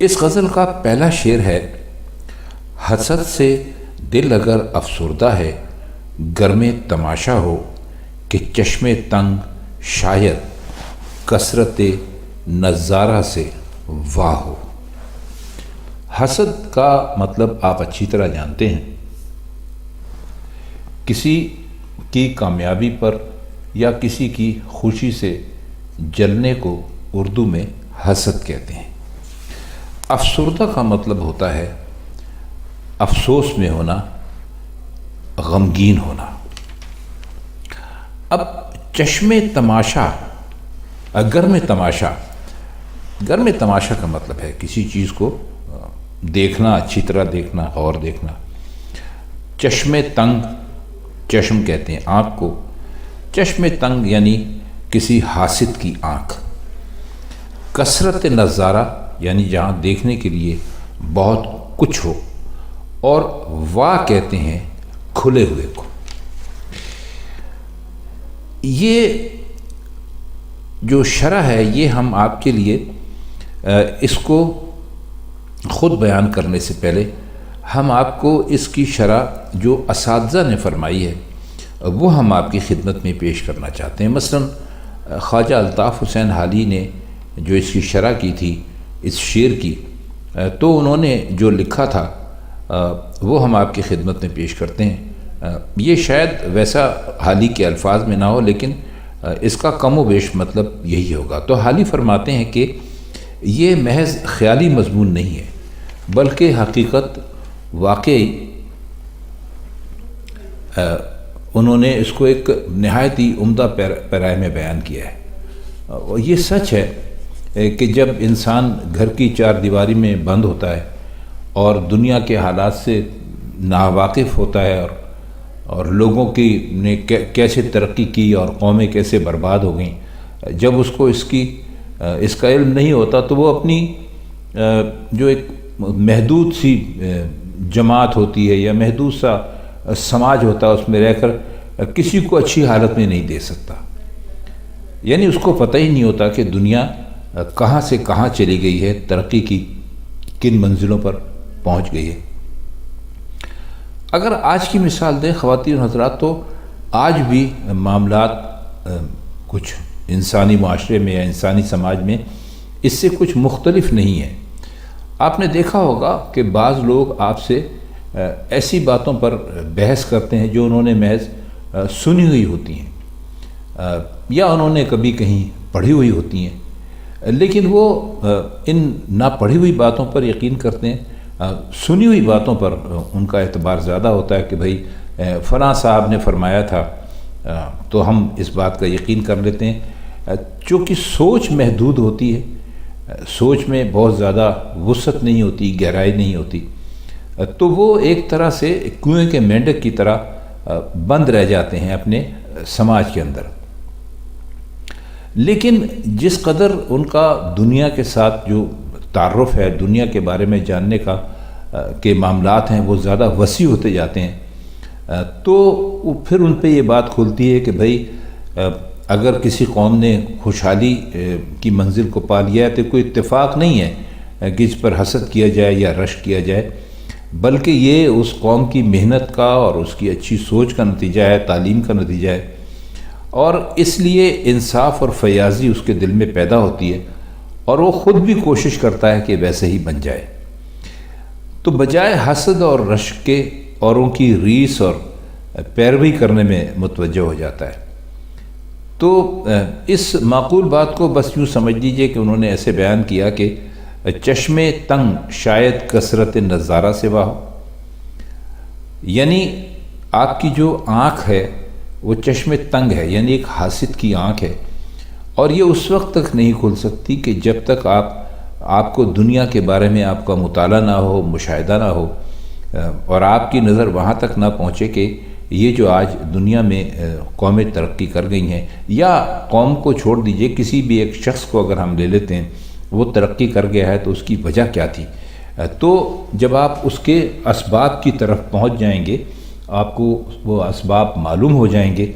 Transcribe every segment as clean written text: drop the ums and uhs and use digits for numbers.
اس غزل کا پہلا شعر ہے: حسد سے دل اگر افسردہ ہے، گرم تماشا ہو کہ چشم تنگ شاید کثرت نظارہ سے واہ ہو۔ حسد کا مطلب آپ اچھی طرح جانتے ہیں، کسی کی کامیابی پر یا کسی کی خوشی سے جلنے کو اردو میں حسد کہتے ہیں۔ افسردہ کا مطلب ہوتا ہے افسوس میں ہونا، غمگین ہونا۔ اب چشم تماشا، گرم تماشا، گرم تماشا کا مطلب ہے کسی چیز کو دیکھنا، اچھی طرح دیکھنا، غور دیکھنا۔ چشم تنگ، چشم کہتے ہیں آنکھ کو، چشم تنگ یعنی کسی حاسد کی آنکھ۔ کثرت نظارہ یعنی جہاں دیکھنے کے لیے بہت کچھ ہو، اور واہ کہتے ہیں کھلے ہوئے کو۔ یہ جو شرح ہے یہ ہم آپ کے لیے اس کو خود بیان کرنے سے پہلے ہم آپ کو اس کی شرح جو اساتذہ نے فرمائی ہے وہ ہم آپ کی خدمت میں پیش کرنا چاہتے ہیں۔ مثلا خواجہ الطاف حسین حالی نے جو اس کی شرح کی تھی اس شعر کی، تو انہوں نے جو لکھا تھا وہ ہم آپ کی خدمت میں پیش کرتے ہیں۔ یہ شاید ویسا حالی کے الفاظ میں نہ ہو، لیکن اس کا کم و بیش مطلب یہی ہوگا۔ تو حالی فرماتے ہیں کہ یہ محض خیالی مضمون نہیں ہے، بلکہ حقیقت واقعی انہوں نے اس کو ایک نہایت ہی عمدہ پیرائے میں بیان کیا ہے۔ یہ سچ ہے کہ جب انسان گھر کی چار دیواری میں بند ہوتا ہے اور دنیا کے حالات سے ناواقف ہوتا ہے، اور لوگوں کی نے کیسے ترقی کی اور قومیں کیسے برباد ہو گئیں، جب اس کو اس کا علم نہیں ہوتا تو وہ اپنی جو ایک محدود سی جماعت ہوتی ہے یا محدود سا سماج ہوتا ہے، اس میں رہ کر کسی کو اچھی حالت میں نہیں دے سکتا۔ یعنی اس کو پتہ ہی نہیں ہوتا کہ دنیا کہاں سے کہاں چلی گئی ہے، ترقی کی کن منزلوں پر پہنچ گئی ہے۔ اگر آج کی مثال دیں خواتین حضرات، تو آج بھی معاملات کچھ انسانی معاشرے میں یا انسانی سماج میں اس سے کچھ مختلف نہیں ہیں۔ آپ نے دیکھا ہوگا کہ بعض لوگ آپ سے ایسی باتوں پر بحث کرتے ہیں جو انہوں نے محض سنی ہوئی ہوتی ہیں یا انہوں نے کبھی کہیں پڑھی ہوئی ہوتی ہیں، لیکن وہ ان نہ پڑھی ہوئی باتوں پر یقین کرتے ہیں۔ سنی ہوئی باتوں پر ان کا اعتبار زیادہ ہوتا ہے کہ بھئی فلاں صاحب نے فرمایا تھا، تو ہم اس بات کا یقین کر لیتے ہیں۔ چونکہ سوچ محدود ہوتی ہے، سوچ میں بہت زیادہ وسعت نہیں ہوتی، گہرائی نہیں ہوتی، تو وہ ایک طرح سے کنویں کے مینڈک کی طرح بند رہ جاتے ہیں اپنے سماج کے اندر۔ لیکن جس قدر ان کا دنیا کے ساتھ جو تعارف ہے، دنیا کے بارے میں جاننے کے معاملات ہیں، وہ زیادہ وسیع ہوتے جاتے ہیں، تو پھر ان پہ یہ بات کھلتی ہے کہ بھئی اگر کسی قوم نے خوشحالی کی منزل کو پا لیا ہے تو کوئی اتفاق نہیں ہے کہ اس پر حسد کیا جائے یا رشک کیا جائے، بلکہ یہ اس قوم کی محنت کا اور اس کی اچھی سوچ کا نتیجہ ہے، تعلیم کا نتیجہ ہے، اور اس لیے انصاف اور فیاضی اس کے دل میں پیدا ہوتی ہے، اور وہ خود بھی کوشش کرتا ہے کہ ویسے ہی بن جائے۔ تو بجائے حسد اور رشک کے اوروں کی ریس اور پیروی کرنے میں متوجہ ہو جاتا ہے۔ تو اس معقول بات کو بس یوں سمجھ لیجئے کہ انہوں نے ایسے بیان کیا کہ چشم تنگ شاید کثرت نظارہ سے واہ، یعنی آپ کی جو آنکھ ہے وہ چشم تنگ ہے، یعنی ایک حاسد کی آنکھ ہے، اور یہ اس وقت تک نہیں کھل سکتی کہ جب تک آپ کو دنیا کے بارے میں آپ کا مطالعہ نہ ہو، مشاہدہ نہ ہو، اور آپ کی نظر وہاں تک نہ پہنچے کہ یہ جو آج دنیا میں قومیں ترقی کر گئی ہیں، یا قوم کو چھوڑ دیجئے کسی بھی ایک شخص کو اگر ہم لے لیتے ہیں وہ ترقی کر گیا ہے تو اس کی وجہ کیا تھی۔ تو جب آپ اس کے اسباب کی طرف پہنچ جائیں گے، آپ کو وہ اسباب معلوم ہو جائیں گے،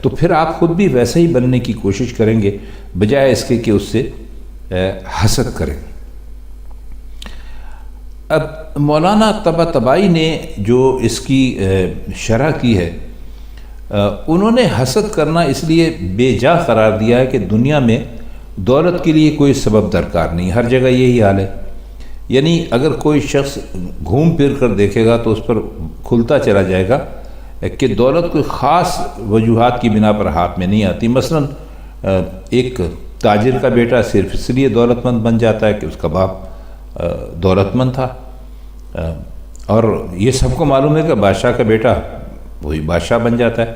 تو پھر آپ خود بھی ویسے ہی بننے کی کوشش کریں گے، بجائے اس کے کہ اس سے حسد کریں۔ اب مولانا طباطبائی نے جو اس کی شرح کی ہے، انہوں نے حسد کرنا اس لیے بے جا قرار دیا ہے کہ دنیا میں دولت کے لیے کوئی سبب درکار نہیں، ہر جگہ یہی حال ہے۔ یعنی اگر کوئی شخص گھوم پھر کر دیکھے گا تو اس پر کھلتا چلا جائے گا کہ دولت کوئی خاص وجوہات کی بنا پر ہاتھ میں نہیں آتی۔ مثلا ایک تاجر کا بیٹا صرف اس لیے دولت مند بن جاتا ہے کہ اس کا باپ دولت مند تھا، اور یہ سب کو معلوم ہے کہ بادشاہ کا بیٹا وہی بادشاہ بن جاتا ہے،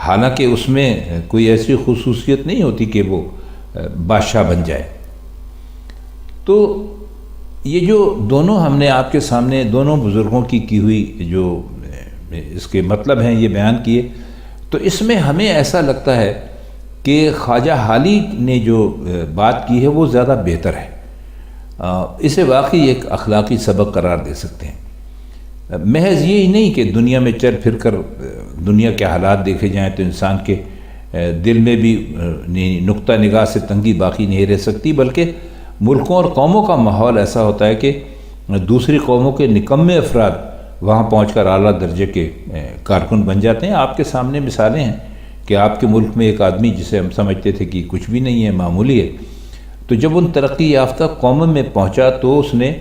حالانکہ اس میں کوئی ایسی خصوصیت نہیں ہوتی کہ وہ بادشاہ بن جائے۔ تو یہ جو دونوں ہم نے آپ کے سامنے دونوں بزرگوں کی ہوئی جو اس کے مطلب ہیں یہ بیان کیے، تو اس میں ہمیں ایسا لگتا ہے کہ خواجہ حالی نے جو بات کی ہے وہ زیادہ بہتر ہے، اسے واقعی ایک اخلاقی سبق قرار دے سکتے ہیں۔ محض یہی نہیں کہ دنیا میں چل پھر کر دنیا کے حالات دیکھے جائیں تو انسان کے دل میں بھی نقطہ نگاہ سے تنگی باقی نہیں رہ سکتی، بلکہ ملکوں اور قوموں کا ماحول ایسا ہوتا ہے کہ دوسری قوموں کے نکمے افراد وہاں پہنچ کر اعلیٰ درجے کے کارکن بن جاتے ہیں۔ آپ کے سامنے مثالیں ہیں کہ آپ کے ملک میں ایک آدمی جسے ہم سمجھتے تھے کہ کچھ بھی نہیں ہے، معمولی ہے، تو جب ان ترقی یافتہ قوموں میں پہنچا تو اس نے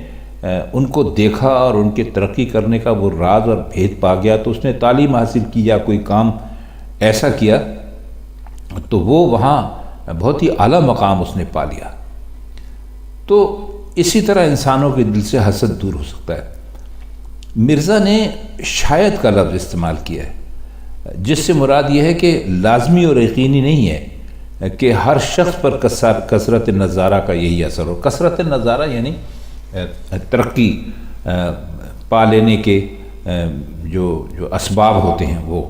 ان کو دیکھا اور ان کے ترقی کرنے کا وہ راز اور بھید پا گیا، تو اس نے تعلیم حاصل کی یا کوئی کام ایسا کیا تو وہ وہاں بہت ہی اعلیٰ مقام اس نے پا لیا۔ تو اسی طرح انسانوں کے دل سے حسد دور ہو سکتا ہے۔ مرزا نے شاید کا لفظ استعمال کیا ہے، جس سے مراد یہ ہے کہ لازمی اور یقینی نہیں ہے کہ ہر شخص پر کثرت نظارہ کا یہی اثر ہو۔ کثرت نظارہ یعنی ترقی پا لینے کے جو اسباب ہوتے ہیں وہ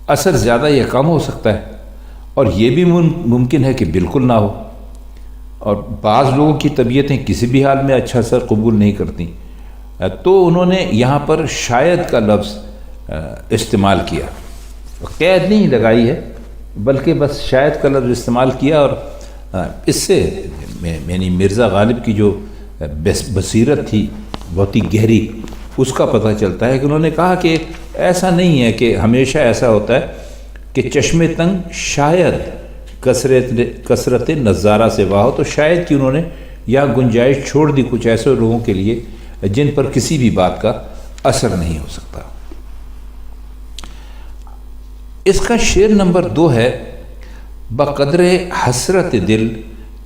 اثر زیادہ یا کم ہو سکتا ہے، اور یہ بھی ممکن ہے کہ بالکل نہ ہو، اور بعض لوگوں کی طبیعتیں کسی بھی حال میں اچھا اثر قبول نہیں کرتی، تو انہوں نے یہاں پر شاید کا لفظ استعمال کیا، قید نہیں لگائی ہے بلکہ بس شاید کا لفظ استعمال کیا، اور اس سے یعنی مرزا غالب کی جو بصیرت تھی بہت ہی گہری، اس کا پتہ چلتا ہے کہ انہوں نے کہا کہ ایسا نہیں ہے کہ ہمیشہ ایسا ہوتا ہے کہ چشم تنگ شاید کثرت نظارہ سے واہ ہو، تو شاید کہ انہوں نے یہاں گنجائش چھوڑ دی کچھ ایسے لوگوں کے لیے جن پر کسی بھی بات کا اثر نہیں ہو سکتا۔ اس کا شعر نمبر 2 ہے: بقدر حسرت دل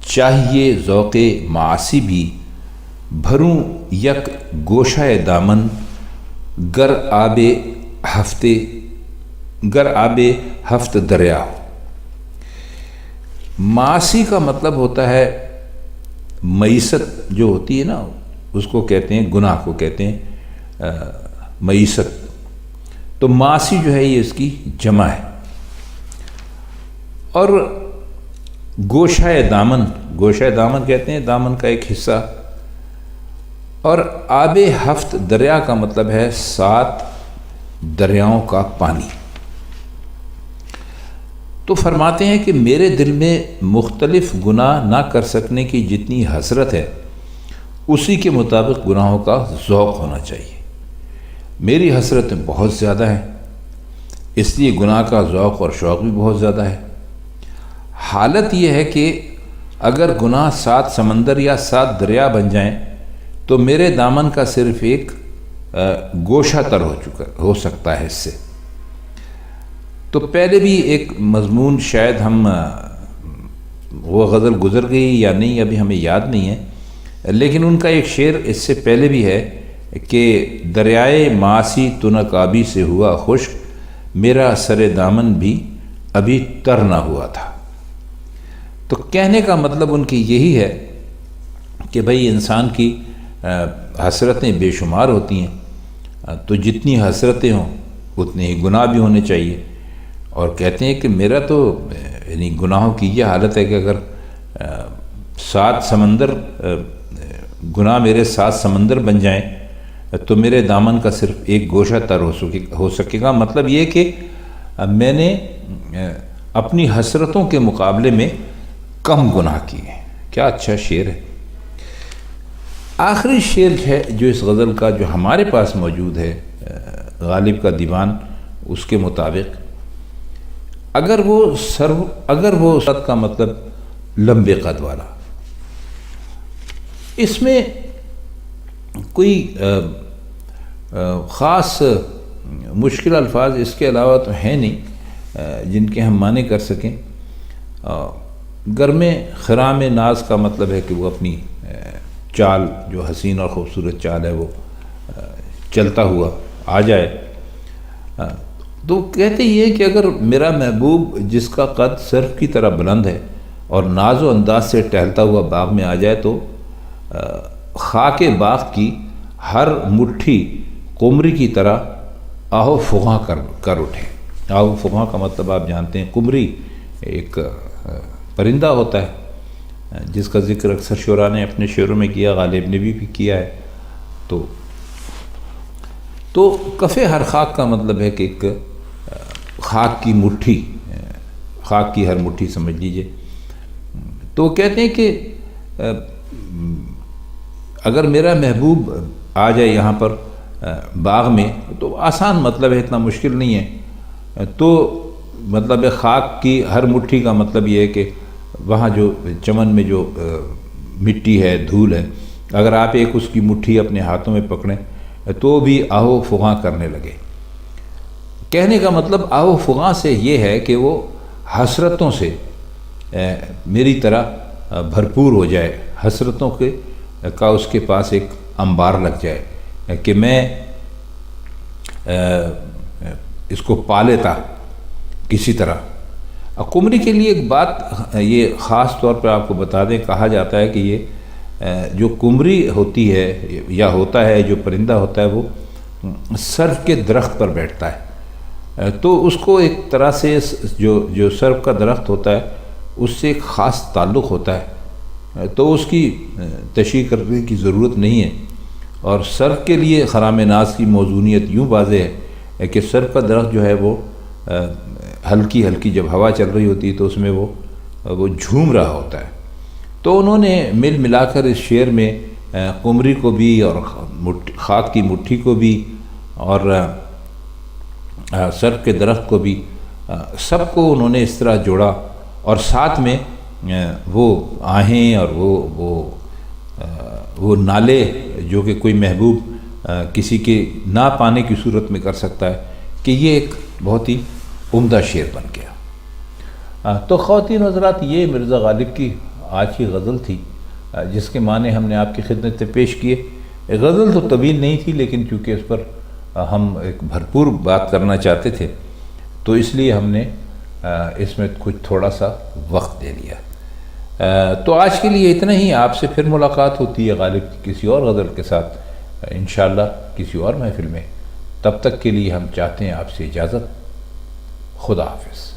چاہیے ذوق معاصی بھی، بھروں یک گوشہ دامن گر آب ہفت دریا ہو۔ معاصی کا مطلب ہوتا ہے معیشت جو ہوتی ہے نا، اس کو کہتے ہیں، گناہ کو کہتے ہیں معیشت، تو معاصی جو ہے یہ اس کی جمع ہے۔ اور گوشہ دامن کہتے ہیں دامن کا ایک حصہ، اور آب ہفت دریا کا مطلب ہے 7 دریاؤں کا پانی۔ تو فرماتے ہیں کہ میرے دل میں مختلف گناہ نہ کر سکنے کی جتنی حسرت ہے، اسی کے مطابق گناہوں کا ذوق ہونا چاہیے۔ میری حسرتیں بہت زیادہ ہیں، اس لیے گناہ کا ذوق اور شوق بھی بہت زیادہ ہے۔ حالت یہ ہے کہ اگر گناہ 7 سمندر یا 7 دریا بن جائیں تو میرے دامن کا صرف ایک گوشہ تر ہو سکتا ہے اس سے۔ تو پہلے بھی ایک مضمون شاید ہم وہ غزل گزر گئی یا نہیں ابھی ہمیں یاد نہیں ہے، لیکن ان کا ایک شعر اس سے پہلے بھی ہے کہ دریائے معاصی تنکابی سے ہوا خشک، میرا سر دامن بھی ابھی تر نہ ہوا تھا۔ تو کہنے کا مطلب ان کی یہی ہے کہ بھئی انسان کی حسرتیں بے شمار ہوتی ہیں، تو جتنی حسرتیں ہوں اتنے ہی گناہ بھی ہونے چاہیے۔ اور کہتے ہیں کہ میرا تو یعنی گناہوں کی یہ حالت ہے کہ اگر 7 سمندر گناہ میرے 7 سمندر بن جائیں تو میرے دامن کا صرف ایک گوشہ تر ہو سکے گا۔ مطلب یہ کہ میں نے اپنی حسرتوں کے مقابلے میں کم گناہ کیے ہیں۔ کیا اچھا شعر ہے۔ آخری شعر ہے جو اس غزل کا جو ہمارے پاس موجود ہے، غالب کا دیوان، اس کے مطابق اگر وہ سر کا مطلب لمبے قد والا، اس میں کوئی خاص مشکل الفاظ اس کے علاوہ تو ہیں نہیں جن کے ہم معنی کر سکیں۔ گرم خرام ناز کا مطلب ہے کہ وہ اپنی چال، جو حسین اور خوبصورت چال ہے، وہ چلتا ہوا آ جائے۔ تو کہتے یہ کہ اگر میرا محبوب جس کا قد سرف کی طرح بلند ہے اور ناز و انداز سے ٹہلتا ہوا باغ میں آ جائے تو خاک باغ کی ہر مٹھی قمری کی طرح آہو فغاں کر اٹھے۔ آہو فغاں کا مطلب آپ جانتے ہیں، قمری ایک پرندہ ہوتا ہے جس کا ذکر اکثر شعراء نے اپنے شعروں میں کیا، غالب نے بھی کیا ہے۔ تو کف ہر خاک کا مطلب ہے کہ ایک خاک کی مٹھی، خاک کی ہر مٹھی سمجھ لیجئے۔ تو کہتے ہیں کہ اگر میرا محبوب آ جائے یہاں پر باغ میں، تو آسان مطلب ہے، اتنا مشکل نہیں ہے۔ تو مطلب خاک کی ہر مٹھی کا مطلب یہ ہے کہ وہاں جو چمن میں جو مٹی ہے، دھول ہے، اگر آپ ایک اس کی مٹھی اپنے ہاتھوں میں پکڑیں تو بھی آہو فغاں کرنے لگے۔ کہنے کا مطلب آہو فغاں سے یہ ہے کہ وہ حسرتوں سے میری طرح بھرپور ہو جائے، حسرتوں کا اس کے پاس ایک انبار لگ جائے کہ میں اس کو پا لیتا کسی طرح۔ قمری کے لیے ایک بات یہ خاص طور پر آپ کو بتا دیں، کہا جاتا ہے کہ یہ جو قمری ہوتی ہے یا ہوتا ہے، جو پرندہ ہوتا ہے، وہ سرف کے درخت پر بیٹھتا ہے۔ تو اس کو ایک طرح سے جو سرف کا درخت ہوتا ہے اس سے ایک خاص تعلق ہوتا ہے، تو اس کی تشریح کرنے کی ضرورت نہیں ہے۔ اور سرف کے لیے خرام ناز کی موزونیت یوں واضح ہے کہ سرف کا درخت جو ہے وہ ہلکی ہلکی جب ہوا چل رہی ہوتی ہے تو اس میں وہ جھوم رہا ہوتا ہے۔ تو انہوں نے مل ملا کر اس شعر میں قمری کو بھی اور خاک کی مٹھی کو بھی اور سرف کے درخت کو بھی، سب کو انہوں نے اس طرح جوڑا، اور ساتھ میں وہ آہیں اور وہ نالے جو کہ کوئی محبوب کسی کے نہ پانے کی صورت میں کر سکتا ہے، کہ یہ ایک بہت ہی عمدہ شعر بن گیا۔ تو خواتین حضرات، یہ مرزا غالب کی آج کی غزل تھی جس کے معنی ہم نے آپ کی خدمت میں پیش کیے۔ غزل تو طویل نہیں تھی، لیکن چونکہ اس پر ہم ایک بھرپور بات کرنا چاہتے تھے تو اس لیے ہم نے اس میں کچھ تھوڑا سا وقت دے لیا۔ تو آج کے لیے اتنا ہی، آپ سے پھر ملاقات ہوتی ہے غالب کی کسی اور غزل کے ساتھ انشاءاللہ کسی اور محفل میں۔ تب تک کے لیے ہم چاہتے ہیں آپ سے اجازت۔ خدا حافظ۔